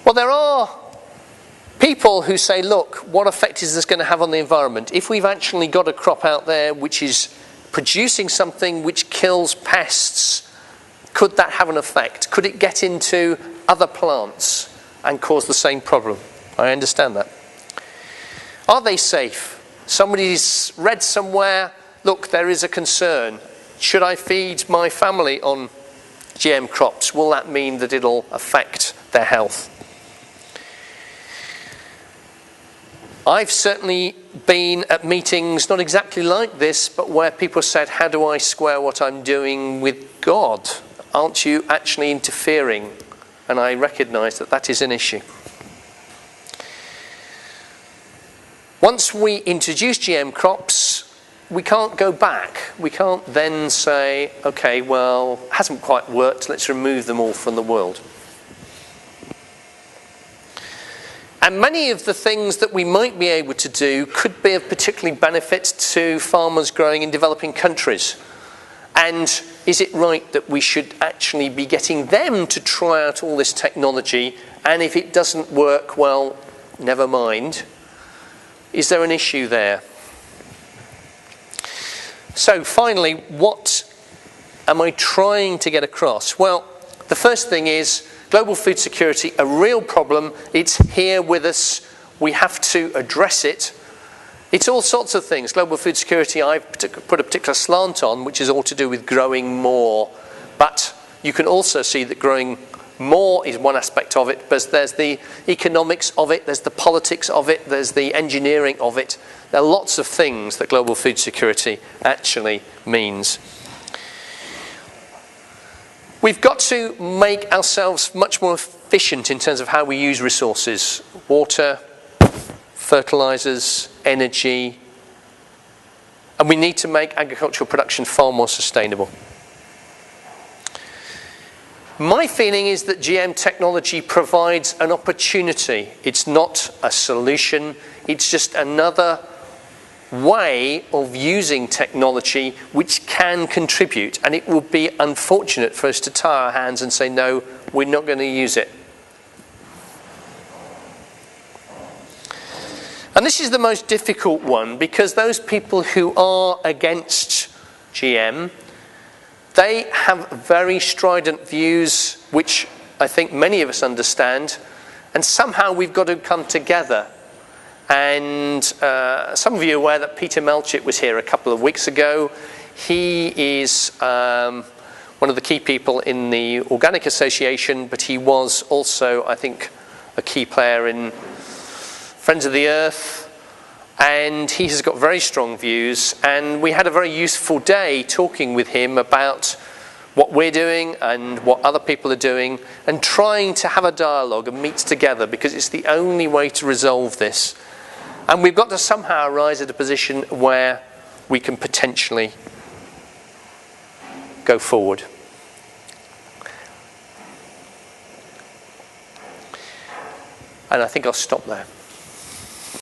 Well, there are people who say, look, what effect is this going to have on the environment? If we've actually got a crop out there which is producing something which kills pests, could that have an effect? Could it get into other plants and cause the same problem? I understand that. Are they safe? Somebody's read somewhere, look, there is a concern. Should I feed my family on GM crops? Will that mean that it'll affect their health? I've certainly been at meetings, not exactly like this, but where people said, how do I square what I'm doing with God? Aren't you actually interfering? And I recognise that that is an issue. Once we introduce GM crops, we can't go back. We can't then say, okay, well, it hasn't quite worked, let's remove them all from the world. And many of the things that we might be able to do could be of particular benefit to farmers growing in developing countries. And is it right that we should actually be getting them to try out all this technology, and if it doesn't work, well, never mind? Is there an issue there? So finally, what am I trying to get across? Well, the first thing is global food security, a real problem. It's here with us. We have to address it. It's all sorts of things. Global food security, I've put a particular slant on, which is all to do with growing more. But you can also see that growing more is one aspect of it, but there's the economics of it, there's the politics of it, there's the engineering of it. There are lots of things that global food security actually means. We've got to make ourselves much more efficient in terms of how we use resources. Water, fertilizers, energy. And we need to make agricultural production far more sustainable. My feeling is that GM technology provides an opportunity. It's not a solution. It's just another way of using technology which can contribute, and it would be unfortunate for us to tie our hands and say, no, we're not going to use it. And this is the most difficult one, because those people who are against GM, they have very strident views, which I think many of us understand, and somehow we've got to come together. And some of you are aware that Peter Melchett was here a couple of weeks ago. He is one of the key people in the Organic Association, but he was also, I think, a key player in Friends of the Earth. And he has got very strong views. And we had a very useful day talking with him about what we're doing and what other people are doing, and trying to have a dialogue and meet together, because it's the only way to resolve this. And we've got to somehow arise at a position where we can potentially go forward. And I think I'll stop there.